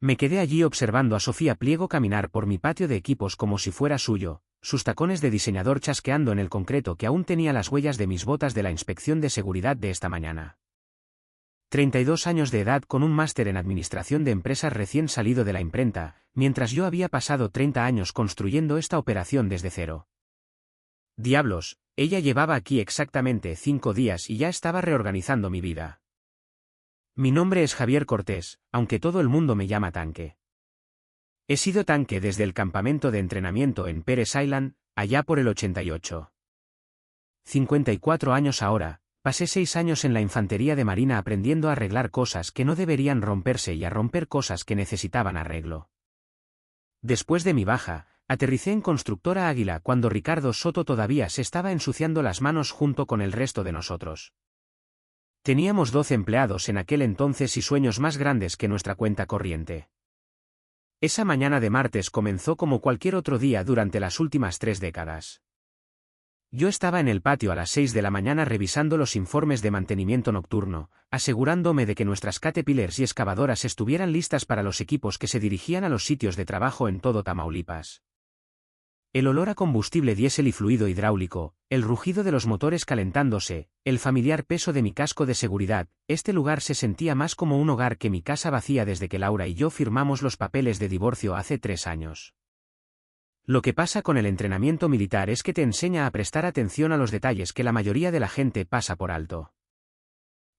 Me quedé allí observando a Sofía Pliego caminar por mi patio de equipos como si fuera suyo, sus tacones de diseñador chasqueando en el concreto que aún tenía las huellas de mis botas de la inspección de seguridad de esta mañana. 32 años de edad con un máster en administración de empresas recién salido de la imprenta, mientras yo había pasado 30 años construyendo esta operación desde cero. Diablos, ella llevaba aquí exactamente 5 días y ya estaba reorganizando mi vida. Mi nombre es Javier Cortés, aunque todo el mundo me llama Tanque. He sido tanque desde el campamento de entrenamiento en Pérez Island, allá por el 88. 54 años ahora, pasé 6 años en la infantería de marina aprendiendo a arreglar cosas que no deberían romperse y a romper cosas que necesitaban arreglo. Después de mi baja, aterricé en Constructora Águila cuando Ricardo Soto todavía se estaba ensuciando las manos junto con el resto de nosotros. Teníamos 12 empleados en aquel entonces y sueños más grandes que nuestra cuenta corriente. Esa mañana de martes comenzó como cualquier otro día durante las últimas 3 décadas. Yo estaba en el patio a las 6 de la mañana revisando los informes de mantenimiento nocturno, asegurándome de que nuestras Caterpillars y excavadoras estuvieran listas para los equipos que se dirigían a los sitios de trabajo en todo Tamaulipas. El olor a combustible diésel y fluido hidráulico, el rugido de los motores calentándose, el familiar peso de mi casco de seguridad, este lugar se sentía más como un hogar que mi casa vacía desde que Laura y yo firmamos los papeles de divorcio hace 3 años. Lo que pasa con el entrenamiento militar es que te enseña a prestar atención a los detalles que la mayoría de la gente pasa por alto.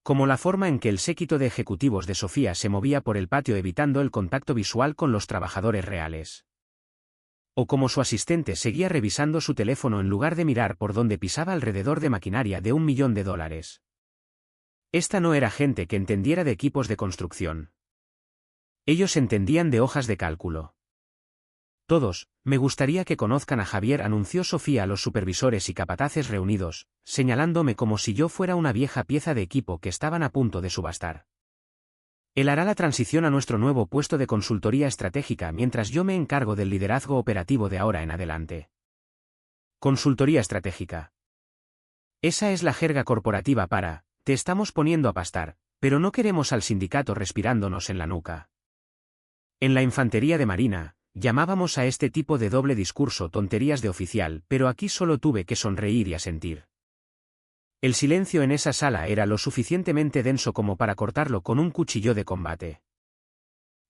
Como la forma en que el séquito de ejecutivos de Sofía se movía por el patio evitando el contacto visual con los trabajadores reales. O como su asistente seguía revisando su teléfono en lugar de mirar por donde pisaba alrededor de maquinaria de $1 millón. Esta no era gente que entendiera de equipos de construcción. Ellos entendían de hojas de cálculo. Todos, me gustaría que conozcan a Javier, anunció Sofía a los supervisores y capataces reunidos, señalándome como si yo fuera una vieja pieza de equipo que estaban a punto de subastar. Él hará la transición a nuestro nuevo puesto de consultoría estratégica mientras yo me encargo del liderazgo operativo de ahora en adelante. Consultoría estratégica. Esa es la jerga corporativa para, te estamos poniendo a pastar, pero no queremos al sindicato respirándonos en la nuca. En la infantería de marina, llamábamos a este tipo de doble discurso tonterías de oficial, pero aquí solo tuve que sonreír y asentir. El silencio en esa sala era lo suficientemente denso como para cortarlo con un cuchillo de combate.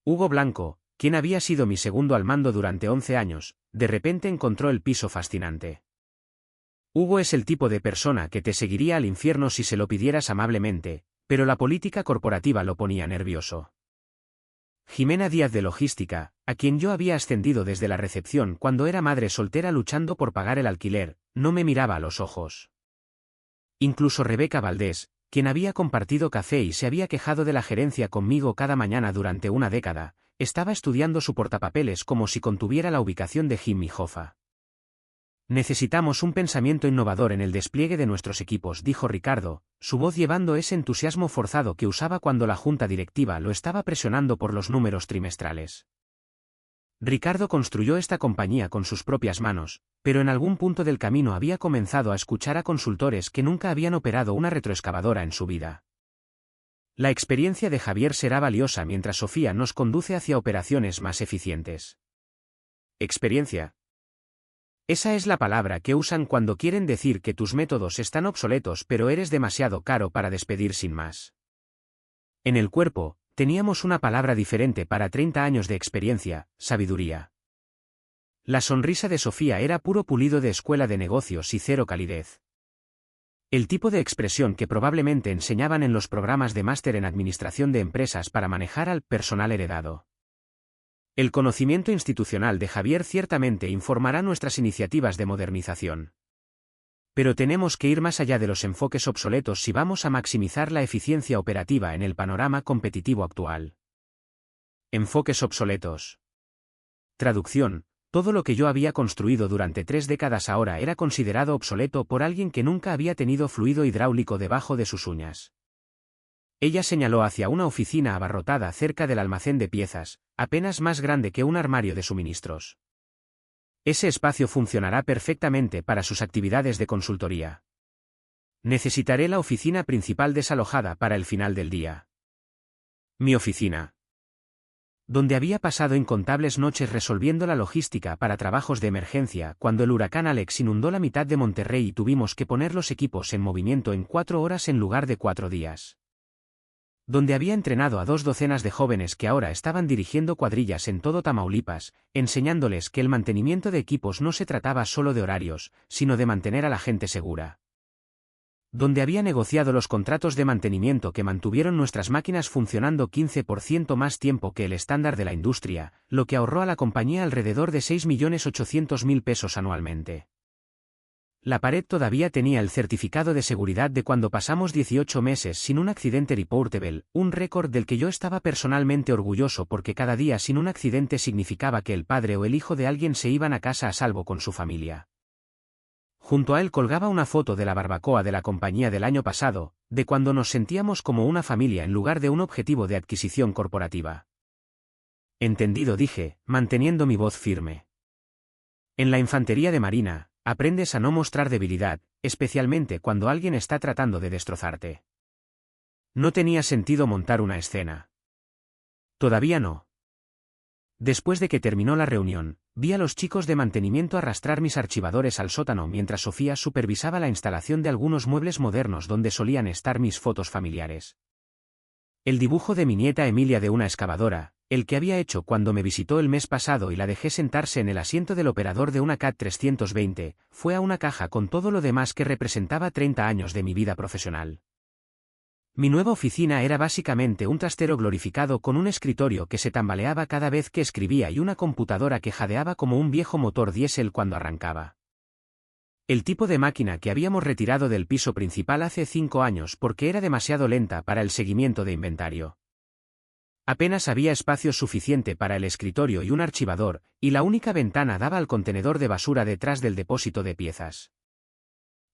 Hugo Blanco, quien había sido mi segundo al mando durante 11 años, de repente encontró el piso fascinante. Hugo es el tipo de persona que te seguiría al infierno si se lo pidieras amablemente, pero la política corporativa lo ponía nervioso. Jimena Díaz de Logística, a quien yo había ascendido desde la recepción cuando era madre soltera luchando por pagar el alquiler, no me miraba a los ojos. Incluso Rebeca Valdés, quien había compartido café y se había quejado de la gerencia conmigo cada mañana durante una década, estaba estudiando su portapapeles como si contuviera la ubicación de Jimmy Hoffa. Necesitamos un pensamiento innovador en el despliegue de nuestros equipos, dijo Ricardo, su voz llevando ese entusiasmo forzado que usaba cuando la junta directiva lo estaba presionando por los números trimestrales. Ricardo construyó esta compañía con sus propias manos, pero en algún punto del camino había comenzado a escuchar a consultores que nunca habían operado una retroexcavadora en su vida. La experiencia de Javier será valiosa mientras Sofía nos conduce hacia operaciones más eficientes. Experiencia. Esa es la palabra que usan cuando quieren decir que tus métodos están obsoletos pero eres demasiado caro para despedir sin más. En el cuerpo, teníamos una palabra diferente para 30 años de experiencia, sabiduría. La sonrisa de Sofía era puro pulido de escuela de negocios y cero calidez. El tipo de expresión que probablemente enseñaban en los programas de máster en administración de empresas para manejar al personal heredado. El conocimiento institucional de Javier ciertamente informará nuestras iniciativas de modernización. Pero tenemos que ir más allá de los enfoques obsoletos si vamos a maximizar la eficiencia operativa en el panorama competitivo actual. Enfoques obsoletos. Traducción. Todo lo que yo había construido durante 3 décadas ahora era considerado obsoleto por alguien que nunca había tenido fluido hidráulico debajo de sus uñas. Ella señaló hacia una oficina abarrotada cerca del almacén de piezas, apenas más grande que un armario de suministros. Ese espacio funcionará perfectamente para sus actividades de consultoría. Necesitaré la oficina principal desalojada para el final del día. Mi oficina. Donde había pasado incontables noches resolviendo la logística para trabajos de emergencia cuando el huracán Alex inundó la mitad de Monterrey y tuvimos que poner los equipos en movimiento en 4 horas en lugar de 4 días. Donde había entrenado a 2 docenas de jóvenes que ahora estaban dirigiendo cuadrillas en todo Tamaulipas, enseñándoles que el mantenimiento de equipos no se trataba solo de horarios, sino de mantener a la gente segura. Donde había negociado los contratos de mantenimiento que mantuvieron nuestras máquinas funcionando 15% más tiempo que el estándar de la industria, lo que ahorró a la compañía alrededor de 6.800.000 pesos anualmente. La pared todavía tenía el certificado de seguridad de cuando pasamos 18 meses sin un accidente reportable, un récord del que yo estaba personalmente orgulloso porque cada día sin un accidente significaba que el padre o el hijo de alguien se iban a casa a salvo con su familia. Junto a él colgaba una foto de la barbacoa de la compañía del año pasado, de cuando nos sentíamos como una familia en lugar de un objetivo de adquisición corporativa. Entendido, dije, manteniendo mi voz firme. En la infantería de marina, aprendes a no mostrar debilidad, especialmente cuando alguien está tratando de destrozarte. No tenía sentido montar una escena. Todavía no. Después de que terminó la reunión, vi a los chicos de mantenimiento arrastrar mis archivadores al sótano mientras Sofía supervisaba la instalación de algunos muebles modernos donde solían estar mis fotos familiares. El dibujo de mi nieta Emilia de una excavadora, el que había hecho cuando me visitó el mes pasado y la dejé sentarse en el asiento del operador de una CAT 320, fue a una caja con todo lo demás que representaba 30 años de mi vida profesional. Mi nueva oficina era básicamente un trastero glorificado con un escritorio que se tambaleaba cada vez que escribía y una computadora que jadeaba como un viejo motor diésel cuando arrancaba. El tipo de máquina que habíamos retirado del piso principal hace 5 años porque era demasiado lenta para el seguimiento de inventario. Apenas había espacio suficiente para el escritorio y un archivador, y la única ventana daba al contenedor de basura detrás del depósito de piezas.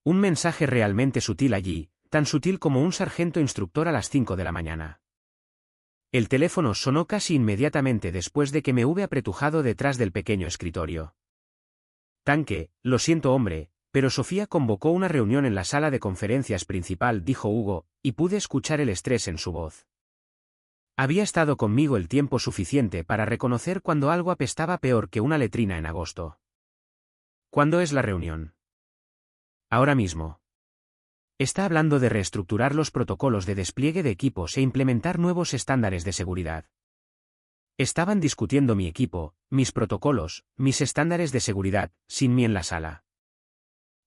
Un mensaje realmente sutil allí, tan sutil como un sargento instructor a las 5 de la mañana. El teléfono sonó casi inmediatamente después de que me hube apretujado detrás del pequeño escritorio. Tanque, lo siento hombre, pero Sofía convocó una reunión en la sala de conferencias principal, dijo Hugo, y pude escuchar el estrés en su voz. Había estado conmigo el tiempo suficiente para reconocer cuando algo apestaba peor que una letrina en agosto. ¿Cuándo es la reunión? Ahora mismo. Está hablando de reestructurar los protocolos de despliegue de equipos e implementar nuevos estándares de seguridad. Estaban discutiendo mi equipo, mis protocolos, mis estándares de seguridad, sin mí en la sala.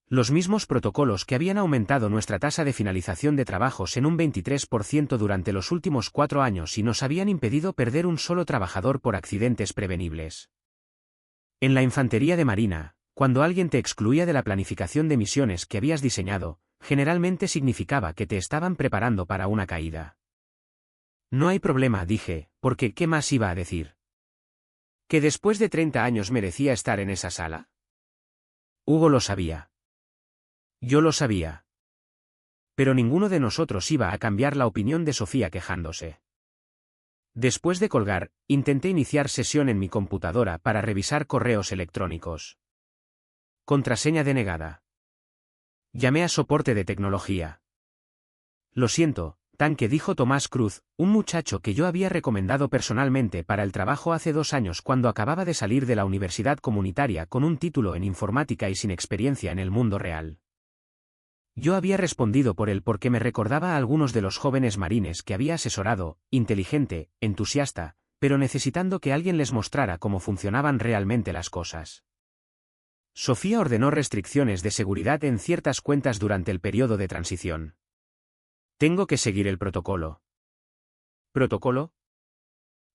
Los mismos protocolos que habían aumentado nuestra tasa de finalización de trabajos en un 23% durante los últimos 4 años y nos habían impedido perder un solo trabajador por accidentes prevenibles. En la infantería de marina, cuando alguien te excluía de la planificación de misiones que habías diseñado, generalmente significaba que te estaban preparando para una caída. No hay problema, dije, porque ¿qué más iba a decir? ¿Que después de 30 años merecía estar en esa sala? Hugo lo sabía. Yo lo sabía. Pero ninguno de nosotros iba a cambiar la opinión de Sofía quejándose. Después de colgar, intenté iniciar sesión en mi computadora para revisar correos electrónicos. Contraseña denegada. Llamé a soporte de tecnología. Lo siento, Tanque, dijo Tomás Cruz, un muchacho que yo había recomendado personalmente para el trabajo hace 2 años cuando acababa de salir de la universidad comunitaria con un título en informática y sin experiencia en el mundo real. Yo había respondido por él porque me recordaba a algunos de los jóvenes marines que había asesorado, inteligente, entusiasta, pero necesitando que alguien les mostrara cómo funcionaban realmente las cosas. Sofía ordenó restricciones de seguridad en ciertas cuentas durante el periodo de transición. Tengo que seguir el protocolo. ¿Protocolo?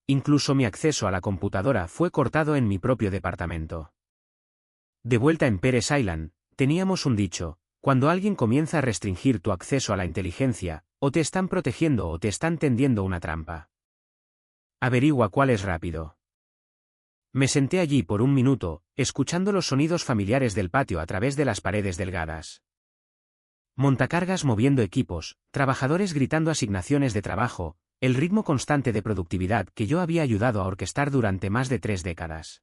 Incluso mi acceso a la computadora fue cortado en mi propio departamento. De vuelta en Pérez Island, teníamos un dicho: cuando alguien comienza a restringir tu acceso a la inteligencia, o te están protegiendo o te están tendiendo una trampa. Averigua cuál es rápido. Me senté allí por un minuto, escuchando los sonidos familiares del patio a través de las paredes delgadas. Montacargas moviendo equipos, trabajadores gritando asignaciones de trabajo, el ritmo constante de productividad que yo había ayudado a orquestar durante más de 3 décadas.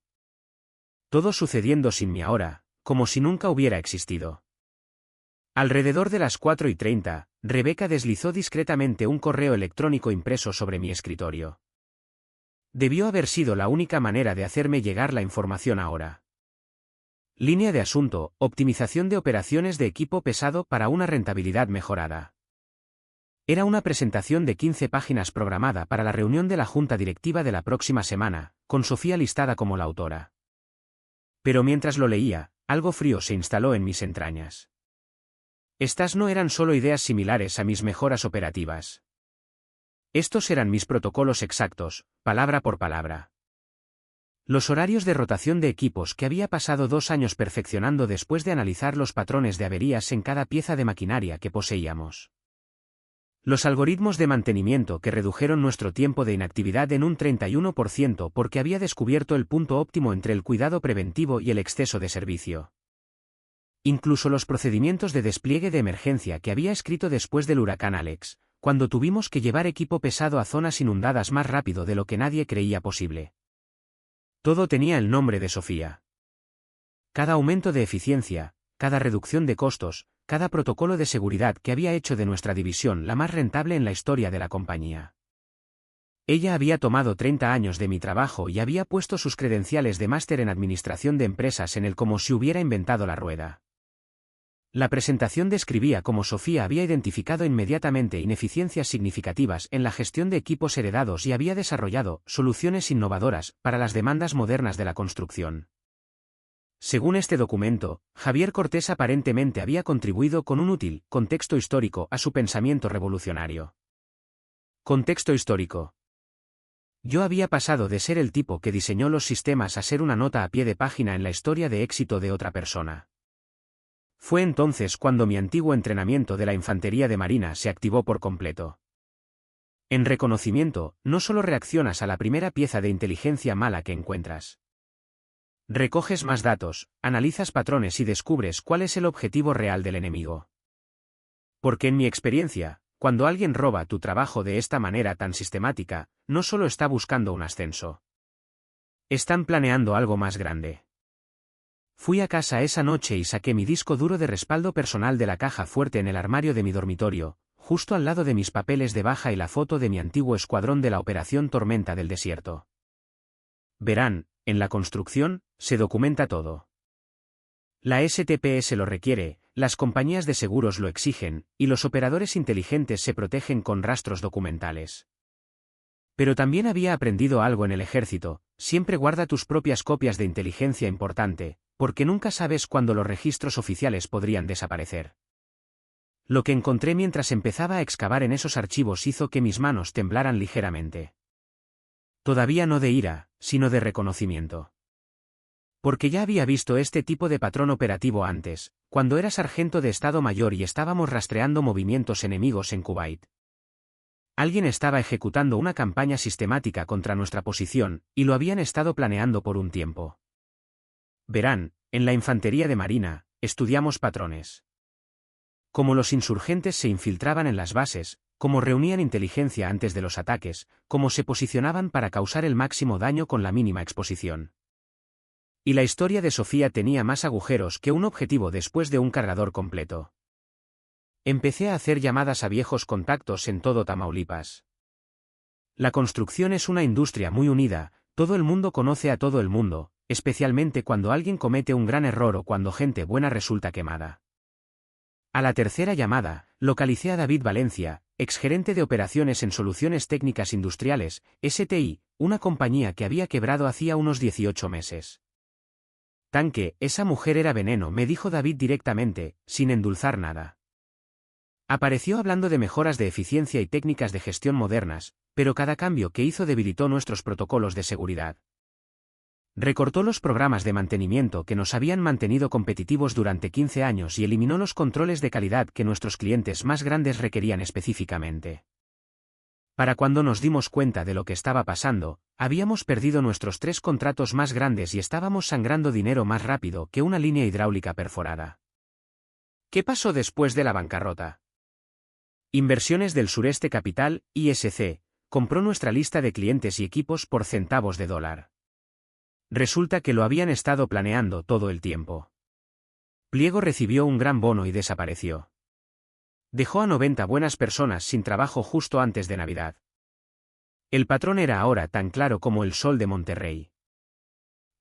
Todo sucediendo sin mí ahora, como si nunca hubiera existido. Alrededor de las 4:30, Rebeca deslizó discretamente un correo electrónico impreso sobre mi escritorio. Debió haber sido la única manera de hacerme llegar la información ahora. Línea de asunto: optimización de operaciones de equipo pesado para una rentabilidad mejorada. Era una presentación de 15 páginas programada para la reunión de la junta directiva de la próxima semana, con Sofía listada como la autora. Pero mientras lo leía, algo frío se instaló en mis entrañas. Estas no eran solo ideas similares a mis mejoras operativas. Estos eran mis protocolos exactos, palabra por palabra. Los horarios de rotación de equipos que había pasado 2 años perfeccionando después de analizar los patrones de averías en cada pieza de maquinaria que poseíamos. Los algoritmos de mantenimiento que redujeron nuestro tiempo de inactividad en un 31% porque había descubierto el punto óptimo entre el cuidado preventivo y el exceso de servicio. Incluso los procedimientos de despliegue de emergencia que había escrito después del huracán Alex, cuando tuvimos que llevar equipo pesado a zonas inundadas más rápido de lo que nadie creía posible. Todo tenía el nombre de Sofía. Cada aumento de eficiencia, cada reducción de costos, cada protocolo de seguridad que había hecho de nuestra división la más rentable en la historia de la compañía. Ella había tomado 30 años de mi trabajo y había puesto sus credenciales de máster en administración de empresas en él como si hubiera inventado la rueda. La presentación describía cómo Sofía había identificado inmediatamente ineficiencias significativas en la gestión de equipos heredados y había desarrollado soluciones innovadoras para las demandas modernas de la construcción. Según este documento, Javier Cortés aparentemente había contribuido con un útil contexto histórico a su pensamiento revolucionario. Contexto histórico. Yo había pasado de ser el tipo que diseñó los sistemas a ser una nota a pie de página en la historia de éxito de otra persona. Fue entonces cuando mi antiguo entrenamiento de la Infantería de Marina se activó por completo. En reconocimiento, no solo reaccionas a la primera pieza de inteligencia mala que encuentras. Recoges más datos, analizas patrones y descubres cuál es el objetivo real del enemigo. Porque en mi experiencia, cuando alguien roba tu trabajo de esta manera tan sistemática, no solo está buscando un ascenso. Están planeando algo más grande. Fui a casa esa noche y saqué mi disco duro de respaldo personal de la caja fuerte en el armario de mi dormitorio, justo al lado de mis papeles de baja y la foto de mi antiguo escuadrón de la Operación Tormenta del Desierto. Verán, en la construcción, se documenta todo. La STPS lo requiere, las compañías de seguros lo exigen, y los operadores inteligentes se protegen con rastros documentales. Pero también había aprendido algo en el ejército: siempre guarda tus propias copias de inteligencia importante, porque nunca sabes cuándo los registros oficiales podrían desaparecer. Lo que encontré mientras empezaba a excavar en esos archivos hizo que mis manos temblaran ligeramente. Todavía no de ira, sino de reconocimiento. Porque ya había visto este tipo de patrón operativo antes, cuando era sargento de Estado Mayor y estábamos rastreando movimientos enemigos en Kuwait. Alguien estaba ejecutando una campaña sistemática contra nuestra posición, y lo habían estado planeando por un tiempo. Verán, en la Infantería de Marina, estudiamos patrones. Cómo los insurgentes se infiltraban en las bases, cómo reunían inteligencia antes de los ataques, cómo se posicionaban para causar el máximo daño con la mínima exposición. Y la historia de Sofía tenía más agujeros que un objetivo después de un cargador completo. Empecé a hacer llamadas a viejos contactos en todo Tamaulipas. La construcción es una industria muy unida, todo el mundo conoce a todo el mundo, especialmente cuando alguien comete un gran error o cuando gente buena resulta quemada. A la tercera llamada, localicé a David Valencia, exgerente de operaciones en Soluciones Técnicas Industriales, STI, una compañía que había quebrado hacía unos 18 meses. Tanque, esa mujer era veneno, me dijo David directamente, sin endulzar nada. Apareció hablando de mejoras de eficiencia y técnicas de gestión modernas, pero cada cambio que hizo debilitó nuestros protocolos de seguridad. Recortó los programas de mantenimiento que nos habían mantenido competitivos durante 15 años y eliminó los controles de calidad que nuestros clientes más grandes requerían específicamente. Para cuando nos dimos cuenta de lo que estaba pasando, habíamos perdido nuestros 3 contratos más grandes y estábamos sangrando dinero más rápido que una línea hidráulica perforada. ¿Qué pasó después de la bancarrota? Inversiones del Sureste Capital, ISC, compró nuestra lista de clientes y equipos por centavos de dólar. Resulta que lo habían estado planeando todo el tiempo. Pliego recibió un gran bono y desapareció. Dejó a 90 buenas personas sin trabajo justo antes de Navidad. El patrón era ahora tan claro como el sol de Monterrey.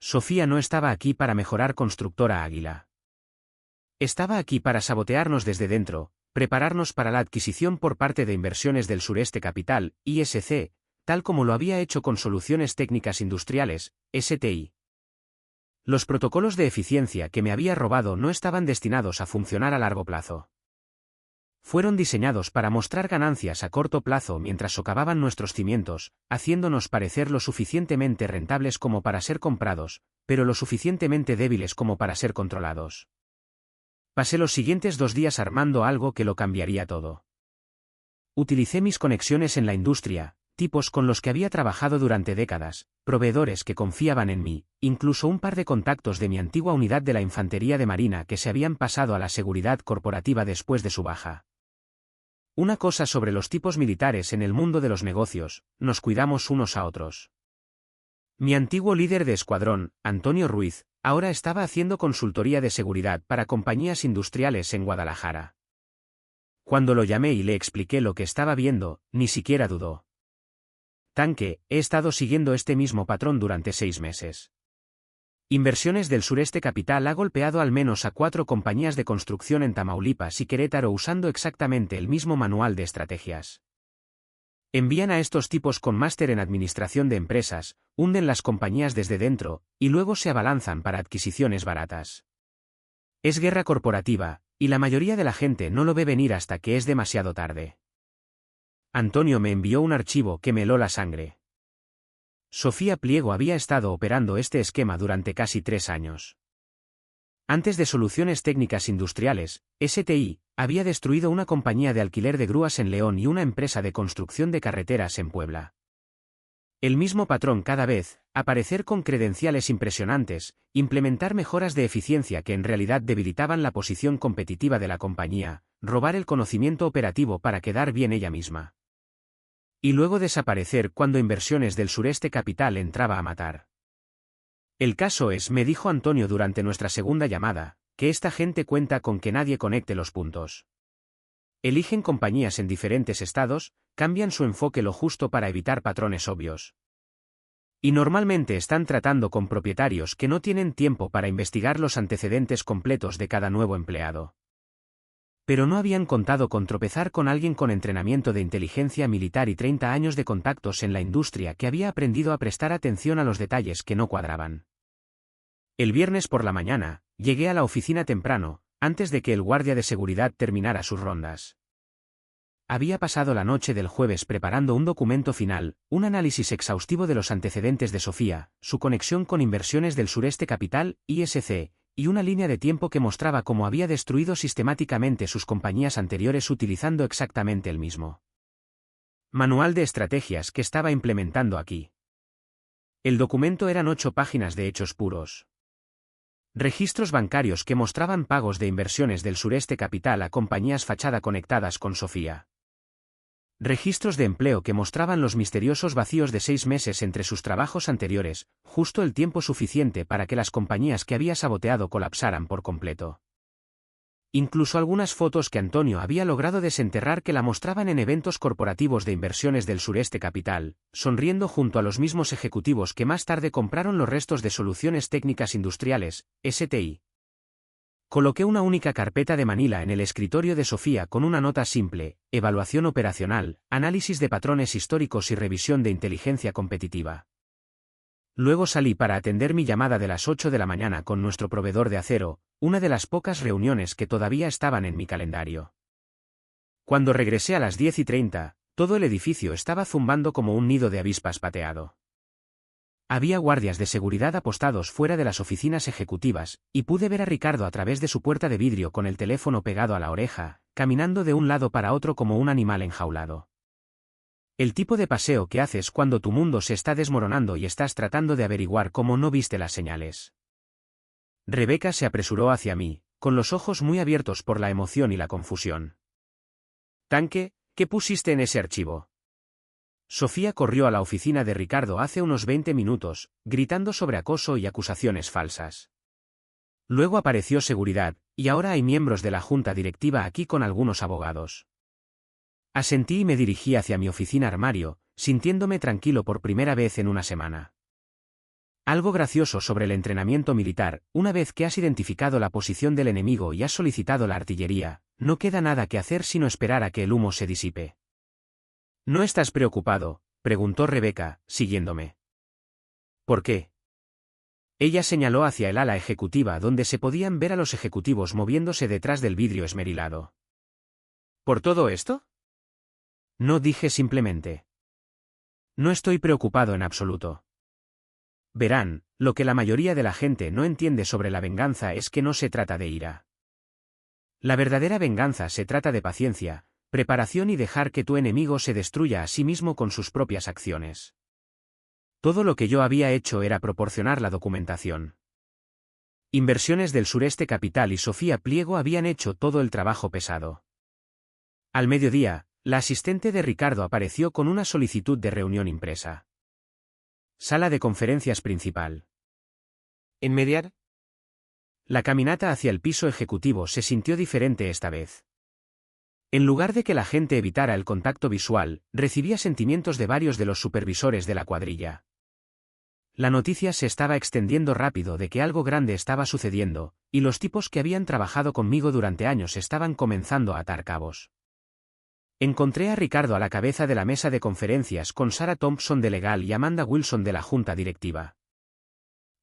Sofía no estaba aquí para mejorar Constructora Águila. Estaba aquí para sabotearnos desde dentro, prepararnos para la adquisición por parte de Inversiones del Sureste Capital, ISC, tal como lo había hecho con Soluciones Técnicas Industriales, STI. Los protocolos de eficiencia que me había robado no estaban destinados a funcionar a largo plazo. Fueron diseñados para mostrar ganancias a corto plazo mientras socavaban nuestros cimientos, haciéndonos parecer lo suficientemente rentables como para ser comprados, pero lo suficientemente débiles como para ser controlados. Pasé los siguientes 2 días armando algo que lo cambiaría todo. Utilicé mis conexiones en la industria, tipos con los que había trabajado durante décadas, proveedores que confiaban en mí, incluso un par de contactos de mi antigua unidad de la Infantería de Marina que se habían pasado a la seguridad corporativa después de su baja. Una cosa sobre los tipos militares en el mundo de los negocios, nos cuidamos unos a otros. Mi antiguo líder de escuadrón, Antonio Ruiz, ahora estaba haciendo consultoría de seguridad para compañías industriales en Guadalajara. Cuando lo llamé y le expliqué lo que estaba viendo, ni siquiera dudó. Tanque, he estado siguiendo este mismo patrón durante 6 meses. Inversiones del Sureste Capital ha golpeado al menos a 4 compañías de construcción en Tamaulipas y Querétaro usando exactamente el mismo manual de estrategias. Envían a estos tipos con máster en administración de empresas, hunden las compañías desde dentro, y luego se abalanzan para adquisiciones baratas. Es guerra corporativa, y la mayoría de la gente no lo ve venir hasta que es demasiado tarde. Antonio me envió un archivo que me heló la sangre. Sofía Pliego había estado operando este esquema durante casi 3 años. Antes de Soluciones Técnicas Industriales, STI, había destruido una compañía de alquiler de grúas en León y una empresa de construcción de carreteras en Puebla. El mismo patrón cada vez, aparecer con credenciales impresionantes, implementar mejoras de eficiencia que en realidad debilitaban la posición competitiva de la compañía, robar el conocimiento operativo para quedar bien ella misma. Y luego desaparecer cuando Inversiones del Sureste Capital entraba a matar. El caso es, me dijo Antonio durante nuestra segunda llamada, que esta gente cuenta con que nadie conecte los puntos. Eligen compañías en diferentes estados, cambian su enfoque lo justo para evitar patrones obvios. Y normalmente están tratando con propietarios que no tienen tiempo para investigar los antecedentes completos de cada nuevo empleado. Pero no habían contado con tropezar con alguien con entrenamiento de inteligencia militar y 30 años de contactos en la industria que había aprendido a prestar atención a los detalles que no cuadraban. El viernes por la mañana, llegué a la oficina temprano, antes de que el guardia de seguridad terminara sus rondas. Había pasado la noche del jueves preparando un documento final, un análisis exhaustivo de los antecedentes de Sofía, su conexión con Inversiones del Sureste Capital, ISC, y una línea de tiempo que mostraba cómo había destruido sistemáticamente sus compañías anteriores utilizando exactamente el mismo manual de estrategias que estaba implementando aquí. El documento eran 8 páginas de hechos puros. Registros bancarios que mostraban pagos de Inversiones del Sureste Capital a compañías fachada conectadas con Sofía. Registros de empleo que mostraban los misteriosos vacíos de 6 meses entre sus trabajos anteriores, justo el tiempo suficiente para que las compañías que había saboteado colapsaran por completo. Incluso algunas fotos que Antonio había logrado desenterrar que la mostraban en eventos corporativos de Inversiones del Sureste Capital, sonriendo junto a los mismos ejecutivos que más tarde compraron los restos de Soluciones Técnicas Industriales, STI. Coloqué una única carpeta de Manila en el escritorio de Sofía con una nota simple: evaluación operacional, análisis de patrones históricos y revisión de inteligencia competitiva. Luego salí para atender mi llamada de las 8 de la mañana con nuestro proveedor de acero, una de las pocas reuniones que todavía estaban en mi calendario. Cuando regresé a las 10:30, todo el edificio estaba zumbando como un nido de avispas pateado. Había guardias de seguridad apostados fuera de las oficinas ejecutivas, y pude ver a Ricardo a través de su puerta de vidrio con el teléfono pegado a la oreja, caminando de un lado para otro como un animal enjaulado. El tipo de paseo que haces cuando tu mundo se está desmoronando y estás tratando de averiguar cómo no viste las señales. Rebeca se apresuró hacia mí, con los ojos muy abiertos por la emoción y la confusión. Tanque, ¿qué pusiste en ese archivo? Sofía corrió a la oficina de Ricardo hace unos 20 minutos, gritando sobre acoso y acusaciones falsas. Luego apareció seguridad, y ahora hay miembros de la junta directiva aquí con algunos abogados. Asentí y me dirigí hacia mi oficina armario, sintiéndome tranquilo por primera vez en una semana. Algo gracioso sobre el entrenamiento militar: una vez que has identificado la posición del enemigo y has solicitado la artillería, no queda nada que hacer sino esperar a que el humo se disipe. ¿No estás preocupado?, preguntó Rebeca, siguiéndome. ¿Por qué? Ella señaló hacia el ala ejecutiva donde se podían ver a los ejecutivos moviéndose detrás del vidrio esmerilado. ¿Por todo esto? No, dije simplemente. No estoy preocupado en absoluto. Verán, lo que la mayoría de la gente no entiende sobre la venganza es que no se trata de ira. La verdadera venganza se trata de paciencia, preparación y dejar que tu enemigo se destruya a sí mismo con sus propias acciones. Todo lo que yo había hecho era proporcionar la documentación. Inversiones del Sureste Capital y Sofía Pliego habían hecho todo el trabajo pesado. Al mediodía, la asistente de Ricardo apareció con una solicitud de reunión impresa. Sala de conferencias principal. ¿En mediar? La caminata hacia el piso ejecutivo se sintió diferente esta vez. En lugar de que la gente evitara el contacto visual, recibía sentimientos de varios de los supervisores de la cuadrilla. La noticia se estaba extendiendo rápido de que algo grande estaba sucediendo, y los tipos que habían trabajado conmigo durante años estaban comenzando a atar cabos. Encontré a Ricardo a la cabeza de la mesa de conferencias con Sarah Thompson de legal y Amanda Wilson de la junta directiva.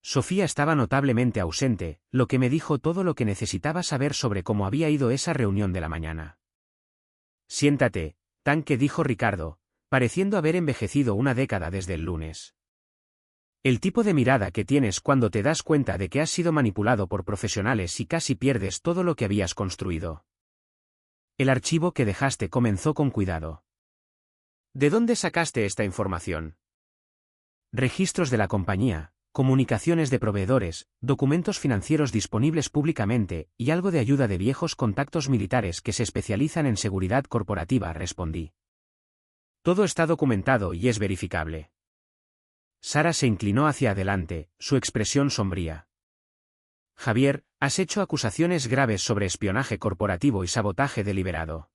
Sofía estaba notablemente ausente, lo que me dijo todo lo que necesitaba saber sobre cómo había ido esa reunión de la mañana. Siéntate, Tanque, dijo Ricardo, pareciendo haber envejecido una década desde el lunes. El tipo de mirada que tienes cuando te das cuenta de que has sido manipulado por profesionales y casi pierdes todo lo que habías construido. El archivo que dejaste, comenzó con cuidado. ¿De dónde sacaste esta información? Registros de la compañía, comunicaciones de proveedores, documentos financieros disponibles públicamente, y algo de ayuda de viejos contactos militares que se especializan en seguridad corporativa, respondí. Todo está documentado y es verificable. Sara se inclinó hacia adelante, su expresión sombría. Javier, has hecho acusaciones graves sobre espionaje corporativo y sabotaje deliberado.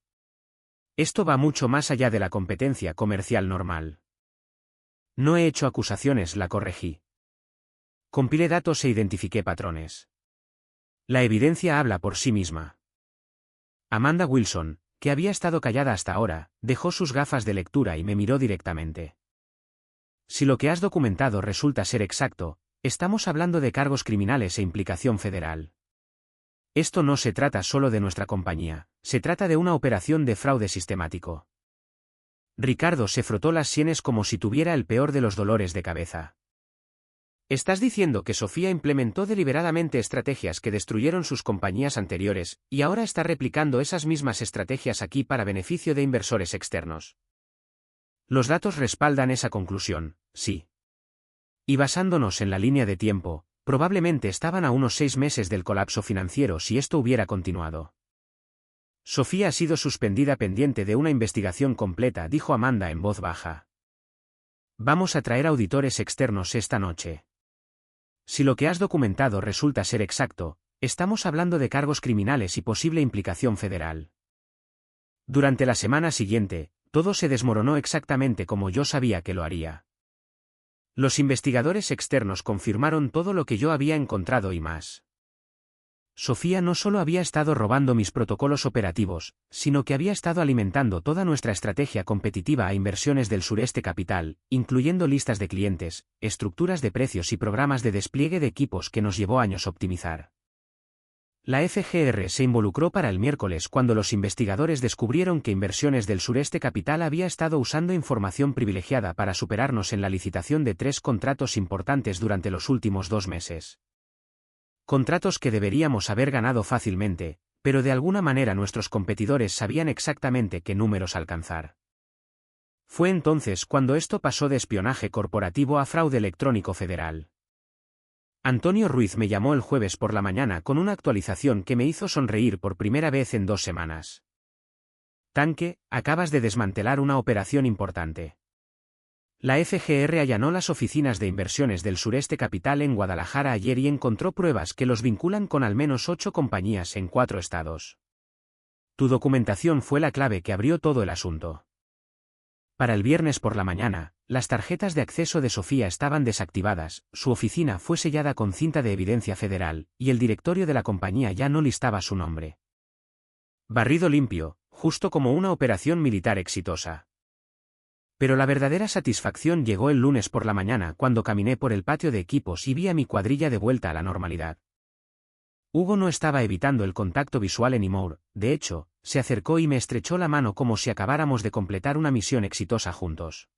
Esto va mucho más allá de la competencia comercial normal. No he hecho acusaciones, la corregí. Compilé datos e identifiqué patrones. La evidencia habla por sí misma. Amanda Wilson, que había estado callada hasta ahora, dejó sus gafas de lectura y me miró directamente. Si lo que has documentado resulta ser exacto, estamos hablando de cargos criminales e implicación federal. Esto no se trata solo de nuestra compañía, se trata de una operación de fraude sistemático. Ricardo se frotó las sienes como si tuviera el peor de los dolores de cabeza. ¿Estás diciendo que Sofía implementó deliberadamente estrategias que destruyeron sus compañías anteriores, y ahora está replicando esas mismas estrategias aquí para beneficio de inversores externos? Los datos respaldan esa conclusión, sí. Y basándonos en la línea de tiempo, probablemente estaban a unos 6 meses del colapso financiero si esto hubiera continuado. Sofía ha sido suspendida pendiente de una investigación completa, dijo Amanda en voz baja. Vamos a traer auditores externos esta noche. Si lo que has documentado resulta ser exacto, estamos hablando de cargos criminales y posible implicación federal. Durante la semana siguiente, todo se desmoronó exactamente como yo sabía que lo haría. Los investigadores externos confirmaron todo lo que yo había encontrado y más. Sofía no solo había estado robando mis protocolos operativos, sino que había estado alimentando toda nuestra estrategia competitiva a inversiones del Sureste Capital, incluyendo listas de clientes, estructuras de precios y programas de despliegue de equipos que nos llevó años optimizar. La FGR se involucró para el miércoles cuando los investigadores descubrieron que Inversiones del Sureste Capital había estado usando información privilegiada para superarnos en la licitación de 3 contratos importantes durante los últimos 2 meses. Contratos que deberíamos haber ganado fácilmente, pero de alguna manera nuestros competidores sabían exactamente qué números alcanzar. Fue entonces cuando esto pasó de espionaje corporativo a fraude electrónico federal. Antonio Ruiz me llamó el jueves por la mañana con una actualización que me hizo sonreír por primera vez en 2 semanas. Tanque, acabas de desmantelar una operación importante. La FGR allanó las oficinas de Inversiones del Sureste Capital en Guadalajara ayer y encontró pruebas que los vinculan con al menos 8 compañías en 4 estados. Tu documentación fue la clave que abrió todo el asunto. Para el viernes por la mañana, las tarjetas de acceso de Sofía estaban desactivadas, su oficina fue sellada con cinta de evidencia federal, y el directorio de la compañía ya no listaba su nombre. Barrido limpio, justo como una operación militar exitosa. Pero la verdadera satisfacción llegó el lunes por la mañana cuando caminé por el patio de equipos y vi a mi cuadrilla de vuelta a la normalidad. Hugo no estaba evitando el contacto visual anymore, de hecho, se acercó y me estrechó la mano como si acabáramos de completar una misión exitosa juntos.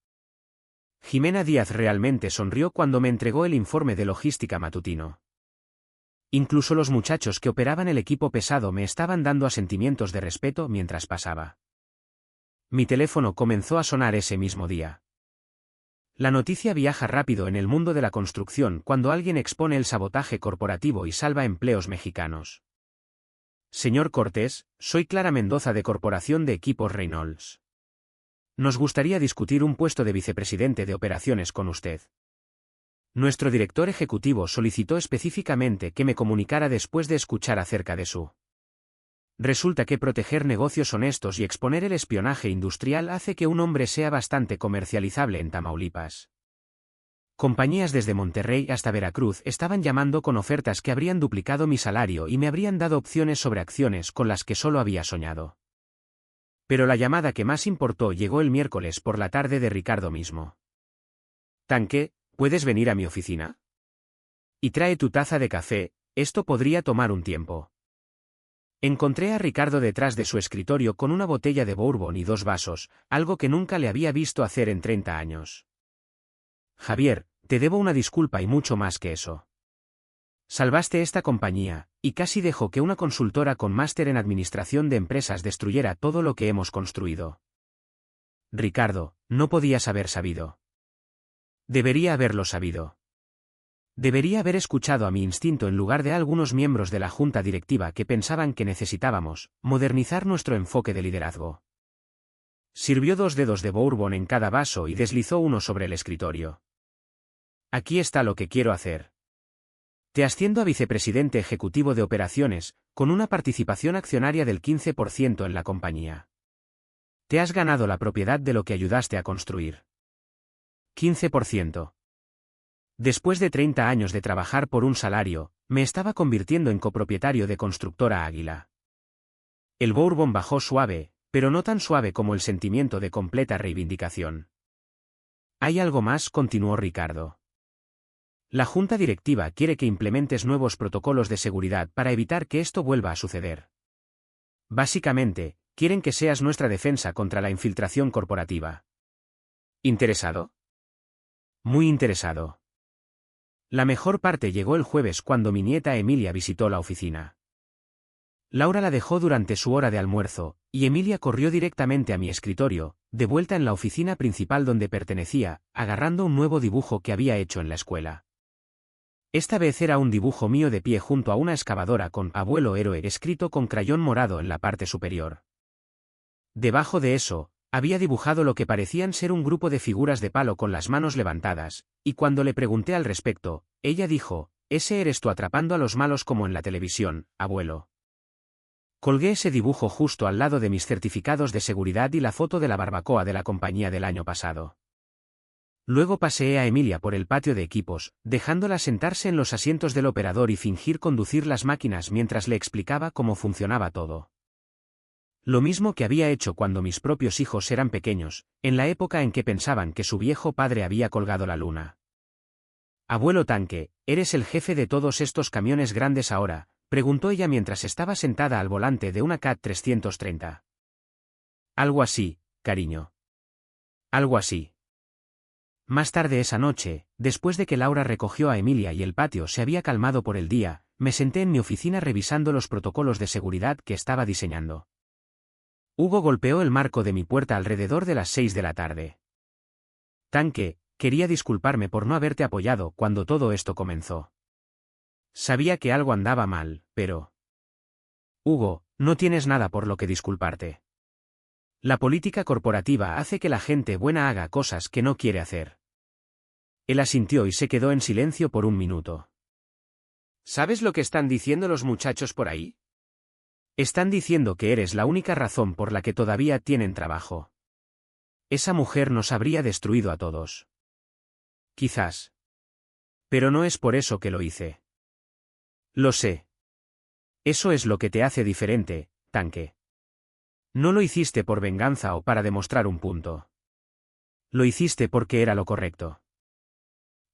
Jimena Díaz realmente sonrió cuando me entregó el informe de logística matutino. Incluso los muchachos que operaban el equipo pesado me estaban dando asentimientos de respeto mientras pasaba. Mi teléfono comenzó a sonar ese mismo día. La noticia viaja rápido en el mundo de la construcción cuando alguien expone el sabotaje corporativo y salva empleos mexicanos. Señor Cortés, soy Clara Mendoza de Corporación de Equipos Reynolds. Nos gustaría discutir un puesto de vicepresidente de operaciones con usted. Nuestro director ejecutivo solicitó específicamente que me comunicara después de escuchar acerca de su. Resulta que proteger negocios honestos y exponer el espionaje industrial hace que un hombre sea bastante comercializable en Tamaulipas. Compañías desde Monterrey hasta Veracruz estaban llamando con ofertas que habrían duplicado mi salario y me habrían dado opciones sobre acciones con las que solo había soñado. Pero la llamada que más importó llegó el miércoles por la tarde de Ricardo mismo. Tanque, ¿puedes venir a mi oficina? Y trae tu taza de café, esto podría tomar un tiempo. Encontré a Ricardo detrás de su escritorio con una botella de bourbon y 2 vasos, algo que nunca le había visto hacer en 30 años. Javier, te debo una disculpa y mucho más que eso. Salvaste esta compañía, y casi dejó que una consultora con máster en administración de empresas destruyera todo lo que hemos construido. Ricardo, no podías haber sabido. Debería haberlo sabido. Debería haber escuchado a mi instinto en lugar de a algunos miembros de la junta directiva que pensaban que necesitábamos modernizar nuestro enfoque de liderazgo. Sirvió 2 dedos de bourbon en cada vaso y deslizó uno sobre el escritorio. Aquí está lo que quiero hacer. Te asciendo a vicepresidente ejecutivo de operaciones, con una participación accionaria del 15% en la compañía. Te has ganado la propiedad de lo que ayudaste a construir. 15%. Después de 30 años de trabajar por un salario, me estaba convirtiendo en copropietario de Constructora Águila. El bourbon bajó suave, pero no tan suave como el sentimiento de completa reivindicación. ¿Hay algo más?, continuó Ricardo. La junta directiva quiere que implementes nuevos protocolos de seguridad para evitar que esto vuelva a suceder. Básicamente, quieren que seas nuestra defensa contra la infiltración corporativa. ¿Interesado? Muy interesado. La mejor parte llegó el jueves cuando mi nieta Emilia visitó la oficina. Laura la dejó durante su hora de almuerzo, y Emilia corrió directamente a mi escritorio, de vuelta en la oficina principal donde pertenecía, agarrando un nuevo dibujo que había hecho en la escuela. Esta vez era un dibujo mío de pie junto a una excavadora con "Abuelo Héroe" escrito con crayón morado en la parte superior. Debajo de eso, había dibujado lo que parecían ser un grupo de figuras de palo con las manos levantadas, y cuando le pregunté al respecto, ella dijo: «Ese eres tú atrapando a los malos como en la televisión, abuelo». Colgué ese dibujo justo al lado de mis certificados de seguridad y la foto de la barbacoa de la compañía del año pasado. Luego paseé a Emilia por el patio de equipos, dejándola sentarse en los asientos del operador y fingir conducir las máquinas mientras le explicaba cómo funcionaba todo. Lo mismo que había hecho cuando mis propios hijos eran pequeños, en la época en que pensaban que su viejo padre había colgado la luna. «Abuelo Tanque, ¿eres el jefe de todos estos camiones grandes ahora?», preguntó ella mientras estaba sentada al volante de una CAT 330. «Algo así, cariño. Algo así». Más tarde esa noche, después de que Laura recogió a Emilia y el patio se había calmado por el día, me senté en mi oficina revisando los protocolos de seguridad que estaba diseñando. Hugo golpeó el marco de mi puerta alrededor de las 6 de la tarde. «Tanque, quería disculparme por no haberte apoyado cuando todo esto comenzó. Sabía que algo andaba mal, pero...». «Hugo, no tienes nada por lo que disculparte. La política corporativa hace que la gente buena haga cosas que no quiere hacer». Él asintió y se quedó en silencio por un minuto. «¿Sabes lo que están diciendo los muchachos por ahí? Están diciendo que eres la única razón por la que todavía tienen trabajo. esa mujer nos habría destruido a todos. Quizás. Pero no es por eso que lo hice. Lo sé. Eso es lo que te hace diferente, tanque. No lo hiciste por venganza o para demostrar un punto. Lo hiciste porque era lo correcto.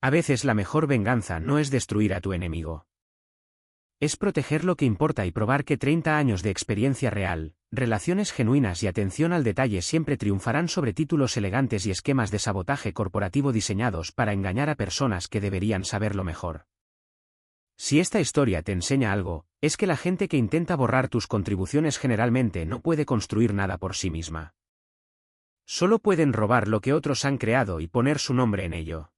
A veces la mejor venganza no es destruir a tu enemigo. Es proteger lo que importa y probar que 30 años de experiencia real, relaciones genuinas y atención al detalle siempre triunfarán sobre títulos elegantes y esquemas de sabotaje corporativo diseñados para engañar a personas que deberían saberlo mejor. Si esta historia te enseña algo, es que la gente que intenta borrar tus contribuciones generalmente no puede construir nada por sí misma. Solo pueden robar lo que otros han creado y poner su nombre en ello.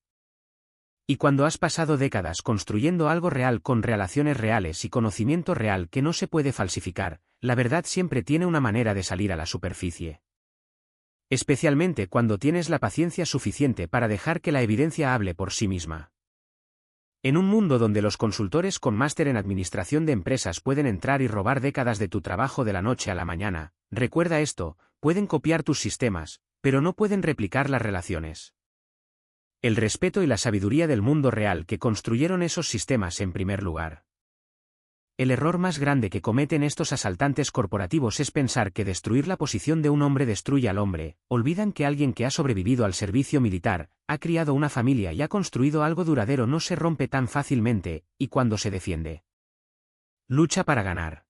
Y cuando has pasado décadas construyendo algo real con relaciones reales y conocimiento real que no se puede falsificar, la verdad siempre tiene una manera de salir a la superficie. Especialmente cuando tienes la paciencia suficiente para dejar que la evidencia hable por sí misma. En un mundo donde los consultores con máster en administración de empresas pueden entrar y robar décadas de tu trabajo de la noche a la mañana, recuerda esto, pueden copiar tus sistemas, pero no pueden replicar las relaciones. El respeto y la sabiduría del mundo real que construyeron esos sistemas en primer lugar. El error más grande que cometen estos asaltantes corporativos es pensar que destruir la posición de un hombre destruye al hombre. Olvidan que alguien que ha sobrevivido al servicio militar, ha criado una familia y ha construido algo duradero no se rompe tan fácilmente, y cuando se defiende. Lucha para ganar.